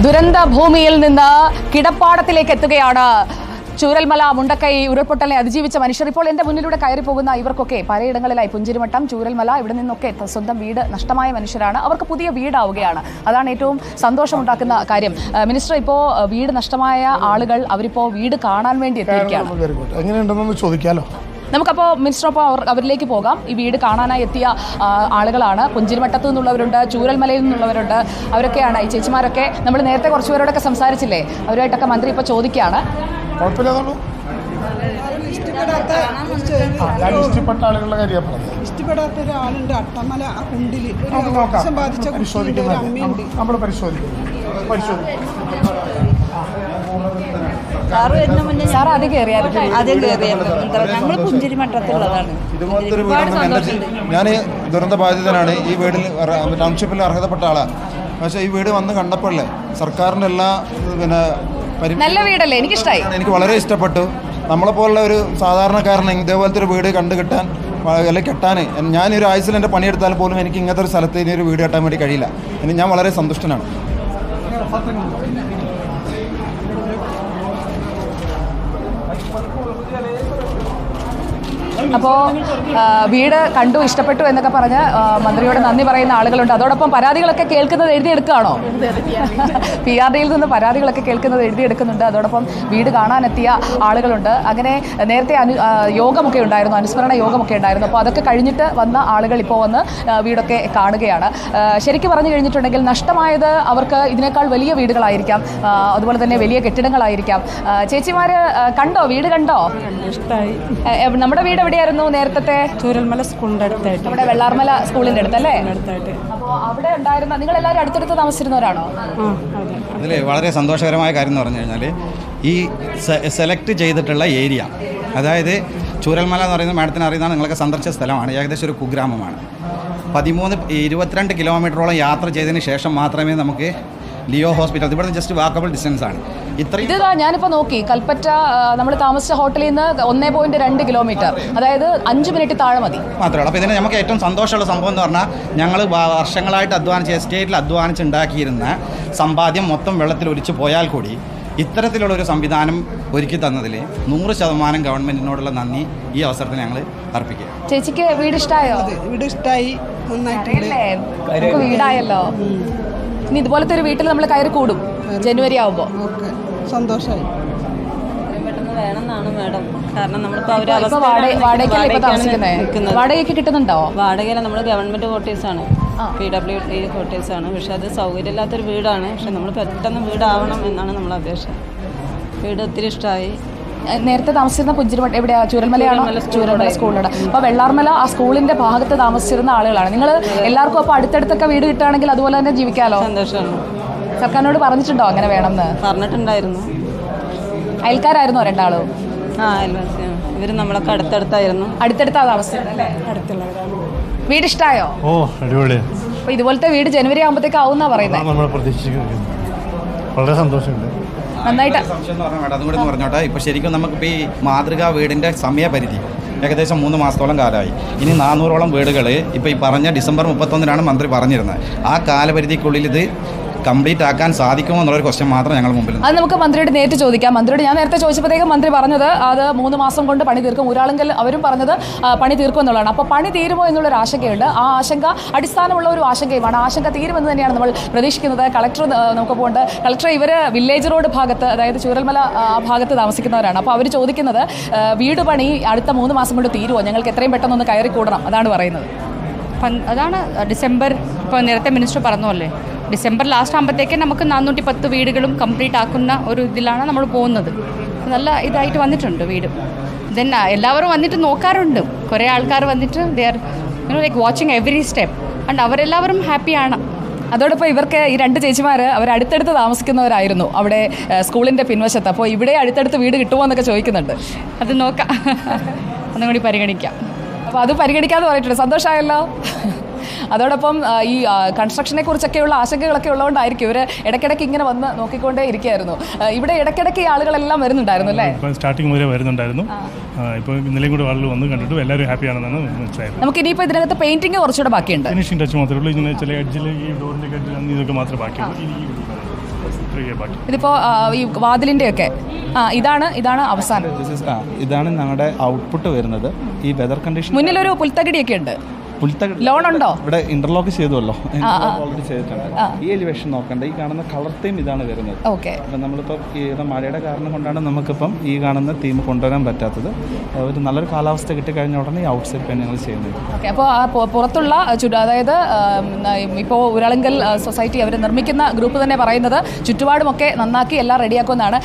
ദുരന്ത ഭൂമിയിൽ നിന്ന് കിടപ്പാടത്തിലേക്ക് എത്തുകയാണ്. ചൂരൽമല മുണ്ടക്കൈ ഉരുൾപൊട്ടലിനെ അതിജീവിച്ച മനുഷ്യർ ഇപ്പോൾ എന്റെ മുന്നിലൂടെ കയറി പോകുന്ന ഇവർക്കൊക്കെ പലയിടങ്ങളിലായി പുഞ്ചിരിമട്ടം, ചൂരൽമല, ഇവിടെ നിന്നൊക്കെ സ്വന്തം വീട് നഷ്ടമായ മനുഷ്യരാണ്. അവർക്ക് പുതിയ വീടാവുകയാണ്. അതാണ് ഏറ്റവും സന്തോഷമുണ്ടാക്കുന്ന കാര്യം. മിനിസ്റ്റർ, ഇപ്പോൾ വീട് നഷ്ടമായ ആളുകൾ അവരിപ്പോൾ വീട് കാണാൻ വേണ്ടി എത്തിയിരിക്കുകയാണ്. എങ്ങനെയുണ്ടെന്ന് ചോദിക്കാലോ. നമുക്കപ്പോൾ മിനിസ്റ്റർ, അപ്പോൾ അവരിലേക്ക് പോകാം. ഈ വീട് കാണാനായി എത്തിയ ആളുകളാണ്. പുഞ്ചിരിമട്ടത്തു നിന്നുള്ളവരുണ്ട്, ചൂരൽമലയിൽ നിന്നുള്ളവരുണ്ട്. അവരൊക്കെയാണ് ഈ ചേച്ചിമാരൊക്കെ. നമ്മൾ നേരത്തെ കുറച്ച് പേരോടൊക്കെ സംസാരിച്ചില്ലേ, അവരുമായിട്ടൊക്കെ മന്ത്രി ഇപ്പോൾ ചോദിക്കുകയാണ്. ഇഷ്ടപ്പെട്ട ആളുകളുടെ കാര്യം ഇഷ്ടപ്പെടാത്ത ഒരാളുണ്ട് അട്ടമല ആ കുണ്ടില് ബാധിച്ച അമ്മയുണ്ട്. നമ്മൾ പരിശോധിക്കും. സാർ ആദ്യം കയറിയായിരുന്നു. നമ്മൾ പുഞ്ചിരിമട്ടത്തിലുള്ളതാണ്. ഞാൻ ദുരന്ത ബാധിതനാണ്. ഈ വീടിൽ ടൗൺഷിപ്പിൽ അർഹതപ്പെട്ട ആളാണ്. പക്ഷേ ഈ വീട് വന്ന് കണ്ടപ്പോഴേ സർക്കാരിൻ്റെ എല്ലാ നല്ല വീടല്ലേ, എനിക്കിഷ്ടമായി. എനിക്ക് വളരെ ഇഷ്ടപ്പെട്ടു. നമ്മളെപ്പോലുള്ള ഒരു സാധാരണക്കാരന് ഇതേപോലത്തെ ഒരു വീട് കിട്ടാൻ അല്ലെങ്കിൽ കെട്ടാൻ ഞാനൊരു ആയുസിൽ എൻ്റെ പണിയെടുത്താൽ പോലും എനിക്ക് ഇങ്ങനത്തെ ഒരു സ്ഥലത്ത് ഇനി ഒരു വീട് കെട്ടാൻ വേണ്ടി കഴിയില്ല. ഞാൻ വളരെ സന്തുഷ്ടനാണ്. അപ്പോൾ വീട് കണ്ടു, ഇഷ്ടപ്പെട്ടു എന്നൊക്കെ പറഞ്ഞ് മന്ത്രിയോട് നന്ദി പറയുന്ന ആളുകളുണ്ട്. അതോടൊപ്പം പരാതികളൊക്കെ കേൾക്കുന്നത് എഴുതിയെടുക്കുകയാണോ? PRDയിൽ നിന്ന് പരാതികളൊക്കെ കേൾക്കുന്നത് എഴുതിയെടുക്കുന്നുണ്ട്. അതോടൊപ്പം വീട് കാണാനെത്തിയ ആളുകളുണ്ട്. അങ്ങനെ നേരത്തെ യോഗമൊക്കെ ഉണ്ടായിരുന്നു, അനുസ്മരണ യോഗമൊക്കെ ഉണ്ടായിരുന്നു. അപ്പോൾ അതൊക്കെ കഴിഞ്ഞിട്ട് വന്ന ആളുകൾ ഇപ്പോൾ വന്ന് വീടൊക്കെ കാണുകയാണ്. ശരിക്കും പറഞ്ഞു കഴിഞ്ഞിട്ടുണ്ടെങ്കിൽ നഷ്ടമായത് അവർക്ക് ഇതിനേക്കാൾ വലിയ വീടുകളായിരിക്കാം, അതുപോലെ തന്നെ വലിയ കെട്ടിടങ്ങളായിരിക്കാം. ചേച്ചിമാർ കണ്ടോ, വീട് കണ്ടോ? ഇഷ്ടമായി. നമ്മുടെ വീട് എവിടെയായിരുന്നു നേരത്തെ? ചൂരൽമല സ്കൂളിന്റെ അടുത്തായിട്ട്, നമ്മുടെ വെള്ളാർമല സ്കൂളിന്റെ അടുത്തല്ലേ? അടുത്തായിട്ട്. അപ്പോൾ അവിടെ ഉണ്ടായിരുന്ന നിങ്ങൾ എല്ലാവരും അടുത്തടുത്ത് താമസിച്ചിരുന്നവരാണോ? അതിൽ വളരെ സന്തോഷകരമായ കാര്യം എന്ന് പറഞ്ഞു കഴിഞ്ഞാൽ ഈ സെലക്ട് ചെയ്തിട്ടുള്ള ഏരിയ, അതായത് ചൂരൽമല എന്ന് പറയുന്നത് മാഡത്തിന് അറിയുന്നതാണ്, നിങ്ങളൊക്കെ സന്ദർശിച്ച സ്ഥലമാണ്. ഏകദേശം ഒരു കുഗ്രാമമാണ്. 22 കിലോമീറ്ററോളം യാത്ര ചെയ്തതിന് ശേഷം മാത്രമേ നമുക്ക് ലിയോ ഹോസ്പിറ്റൽ, ഇവിടെ ജസ്റ്റ് വാക്കബിൾ ഡിസ്റ്റൻസ് ആണ്. ഇതാ ഞാനിപ്പോൾ നോക്കി, കൽപ്പറ്റ നമ്മൾ താമസിച്ച ഹോട്ടലിൽ നിന്ന് 1.2 കിലോമീറ്റർ, അതായത് 5 മിനിറ്റ് താഴെ മതി മാത്രമേ ഉള്ളൂ. അപ്പോൾ ഇതിന് നമുക്ക് ഏറ്റവും സന്തോഷമുള്ള സംഭവം എന്ന് പറഞ്ഞാൽ ഞങ്ങൾ വർഷങ്ങളായിട്ട് അധ്വാനിച്ച് എസ്റ്റേറ്റിൽ അധ്വാനിച്ചുണ്ടാക്കിയിരുന്ന സമ്പാദ്യം മൊത്തം വെള്ളത്തിൽ ഒലിച്ചു പോയാൽ കൂടി ഇത്തരത്തിലുള്ളൊരു സംവിധാനം ഒരുക്കി തന്നതിൽ 100% ഗവൺമെൻറ്റിനോടുള്ള നന്ദി ഈ അവസരത്തിൽ ഞങ്ങൾ അർപ്പിക്കുക. ചേച്ചിക്ക് വീട് ഇഷ്ടമായോ? വീട് ഇഷ്ടമായി, നന്നായിട്ട് വീടായല്ലോ. ഇനി ഇതുപോലത്തെ ഒരു വീട്ടിൽ നമ്മൾ കയറി കൂടും ജനുവരി ആവുമ്പോൾ. സന്തോഷമായി. പെട്ടെന്ന് വേണമെന്നാണ് മാഡം. കാരണം നമ്മളിപ്പോൾ വാടകയ്ക്ക് കിട്ടുന്നുണ്ടോ? വാടകയില നമ്മൾ ഗവൺമെൻറ് ക്വാർട്ടേഴ്സാണ്, PWD ക്വാർട്ടേഴ്സാണ്. പക്ഷെ അത് സൗകര്യമില്ലാത്തൊരു വീടാണ്. പക്ഷെ നമ്മൾ പെട്ടെന്ന് വീടാവണം എന്നാണ് നമ്മളെ അപേക്ഷ. വീട് ഒത്തിരി ഇഷ്ടമായി. നേരത്തെ താമസിച്ചിരുന്ന പുഞ്ചിരിമട്ടം എവിടെയാ? ചൂരൽമലയാണോ? ചൂരൽമല സ്കൂളിലാണ്. അപ്പോൾ വെള്ളാർമല ആ സ്കൂളിന്റെ ഭാഗത്ത് താമസിച്ചിരുന്ന ആളുകളാണ് നിങ്ങൾ എല്ലാവർക്കും. അപ്പോൾ അടുത്തടുത്തൊക്കെ വീട് കിട്ടുകയാണെങ്കിൽ അതുപോലെ തന്നെ ജീവിക്കാമല്ലോ. സന്തോഷമാണ്. സർക്കാരിനോട് പറഞ്ഞിട്ടുണ്ടോ അങ്ങനെ വേണമെന്ന്? പറഞ്ഞിട്ടുണ്ടായിരുന്നു. അയൽക്കാരായിരുന്നോ രണ്ടാളും? അയൽവാസിയാണ് ഇവർ. നമ്മളൊക്കെ അടുത്തടുത്തായിരുന്നു. അടുത്തടുത്താ താമസിച്ചിരുന്നല്ലേ? അടുത്തുള്ളവരാണ്. വീട് ഇഷ്ടമായോ? ഓ, അടിപൊളി. അപ്പോൾ ഇതുപോലത്തെ വീട് ജനുവരി ആകുമ്പോഴത്തേക്ക് ആവുന്നാ പറയുന്നത്. നമ്മൾ പ്രതീക്ഷിക്കുന്നു. വളരെ സന്തോഷമുണ്ട്. നന്നായിട്ട് സംശയം എന്ന് പറഞ്ഞാൽ അതും കൂടി എന്ന് പറഞ്ഞോട്ടെ. ഇപ്പോൾ ശരിക്കും നമുക്കിപ്പോൾ ഈ മാതൃകാ വീടിൻ്റെ സമയപരിധി ഏകദേശം 3 മാസത്തോളം കാലമായി. ഇനി 400ഓളം വീടുകൾ ഇപ്പോൾ ഈ പറഞ്ഞ ഡിസംബർ 31 മന്ത്രി പറഞ്ഞിരുന്നത്. ആ കാലപരിധിക്കുള്ളിൽ ഇത് കംപ്ലീറ്റ് ആക്കാൻ സാധിക്കുമോ എന്നുള്ളൊരു ക്വസ്റ്റ്യൻ മാത്രം ഞങ്ങൾ മുമ്പിൽ. അത് നമുക്ക് മന്ത്രിയോട് നേരിട്ട് ചോദിക്കാം. മന്ത്രിയോട് ഞാൻ നേരത്തെ ചോദിച്ചപ്പോഴത്തേക്കും മന്ത്രി പറഞ്ഞത് അത് 3 മാസം കൊണ്ട് പണി തീർക്കും. ഒരാളെങ്കിൽ അവരും പറഞ്ഞത് പണി തീർക്കും എന്നുള്ളതാണ്. അപ്പോൾ പണി തീരുമോ എന്നുള്ളൊരു ആശങ്കയുണ്ട്. ആ ആശങ്ക അടിസ്ഥാനമുള്ള ഒരു ആശങ്കയുമാണ്. ആശങ്ക തീരുമെന്ന് തന്നെയാണ് നമ്മൾ പ്രതീക്ഷിക്കുന്നത്. കളക്ടർ നമുക്ക് പോകുന്നുണ്ട്. കളക്ടർ, ഇവർ വില്ലേജ് റോഡ് ഭാഗത്ത്, അതായത് ചൂരൽമല ഭാഗത്ത് താമസിക്കുന്നവരാണ്. അപ്പോൾ അവർ ചോദിക്കുന്നത് വീട് പണി അടുത്ത 3 മാസം കൊണ്ട് തീരുമോ? ഞങ്ങൾക്ക് എത്രയും പെട്ടെന്നൊന്ന് കയറി കൂടണം, അതാണ് പറയുന്നത്. അതാണ് ഡിസംബർ, ഇപ്പോൾ നേരത്തെ മിനിസ്റ്റർ പറഞ്ഞല്ലേ, ഡിസംബർ ലാസ്റ്റ് ആകുമ്പോഴത്തേക്ക് നമുക്ക് 410 വീടുകളും കംപ്ലീറ്റ് ആക്കുന്ന ഒരു ഇതിലാണ് നമ്മൾ പോകുന്നത്. നല്ല ഇതായിട്ട് വന്നിട്ടുണ്ട് വീട്. ദെൻ എല്ലാവരും വന്നിട്ട് നോക്കാറുണ്ട്. കുറേ ആൾക്കാർ വന്നിട്ട് they are like watching every step and അവരെല്ലാവരും ഹാപ്പിയാണ്. അതോടൊപ്പം ഇവർക്ക് ഈ 2 ചേച്ചിമാർ അവർ അടുത്തടുത്ത് താമസിക്കുന്നവരായിരുന്നു അവിടെ സ്കൂളിൻ്റെ പിൻവശത്ത്. അപ്പോൾ ഇവിടെ അടുത്തടുത്ത് വീട് കിട്ടുമോ എന്നൊക്കെ ചോദിക്കുന്നുണ്ട്. അത് നോക്കാം, ഒന്നും കൂടി പരിഗണിക്കാം. അപ്പോൾ അത് പരിഗണിക്കാതെ പറഞ്ഞിട്ടുണ്ട്. സന്തോഷമായല്ലോ. അതോടൊപ്പം ഈ കൺസ്ട്രക്ഷനെ കുറിച്ചൊക്കെയുള്ള ആശങ്കകളൊക്കെ ഉള്ളതുകൊണ്ടായിരിക്കും ഇവർ ഇടയ്ക്കിടയ്ക്ക് ഇങ്ങനെ വന്ന് നോക്കിക്കൊണ്ടേ ഇരിക്കുകയായിരുന്നു. ഇവിടെ ഇടയ്ക്കിടയ്ക്ക് ഈ ആളുകളെല്ലാം വരുന്നുണ്ടായിരുന്നു അല്ലേ? സ്റ്റാർട്ടിങ് മുതലേ വരുന്നുണ്ടായിരുന്നു. ഇപ്പോൾ ഇന്നലെയും കൂടെ ആളുകൾ വന്ന് കണ്ടിട്ട് എല്ലാവരും ഹാപ്പിയാണെന്നാണ് മനസ്സിലായത്. നമുക്ക് ഇനിയിപ്പോൾ ഇതിനകത്ത് പെയിന്റിങ് കുറച്ചുകൂടെ ബാക്കിയുണ്ട്. ഫിനിഷിംഗ് ടച്ച് മാത്രമേ ഉള്ളൂ. ഇങ്ങനെ ചില എഡ്ജിൽ ഈ ഡോറിൻ്റെ എഡ്ജിൽ ഇതൊക്കെ മാത്രമേ ബാക്കിയുള്ളൂ. we get back. ഇതിപ്പോൾ ഈ വാതിലിൻ്റെയൊക്കെ ഇതാണ് അവസാനം. ഇതാണ് ഞങ്ങളുടെ ഔട്ട്പുട്ട് വരുന്നത്. ഈ വെതർ കണ്ടീഷൻ മുന്നിലൊരു പുൽത്തകിടിയൊക്കെ ഉണ്ട്. ലോൺ ഉണ്ടോ? ഇവിടെ ഇന്റർലോക്ക് ചെയ്തുവല്ലോ, ഓൾറെഡി ചെയ്തിട്ടുണ്ട്. ഈ എലിവേഷൻ നോക്കണ്ട, ഈ കാണുന്ന കളർ തീം ഇതാണ് വരുന്നത്. ഓക്കെ. അപ്പം നമ്മളിപ്പോൾ ഈ മഴയുടെ കാരണം കൊണ്ടാണ് നമുക്കിപ്പം ഈ കാണുന്ന തീം കൊണ്ടുവരാൻ പറ്റാത്തത്. ഒരു നല്ലൊരു കാലാവസ്ഥ കിട്ടിക്കഴിഞ്ഞ ഉടനെ ഈ ഔട്ട് സൈഡ് പെയിന്റ് ഞങ്ങൾ ചെയ്യുന്നത്. ഓക്കെ. അപ്പോൾ ആ പുറത്തുള്ള അതായത് ഇപ്പോൾ ഉരളങ്കൽ സൊസൈറ്റി അവർ നിർമ്മിക്കുന്ന ഗ്രൂപ്പ് തന്നെ പറയുന്നത് ചുറ്റുപാടുമൊക്കെ നന്നാക്കി എല്ലാം റെഡിയാക്കുമെന്നാണ്.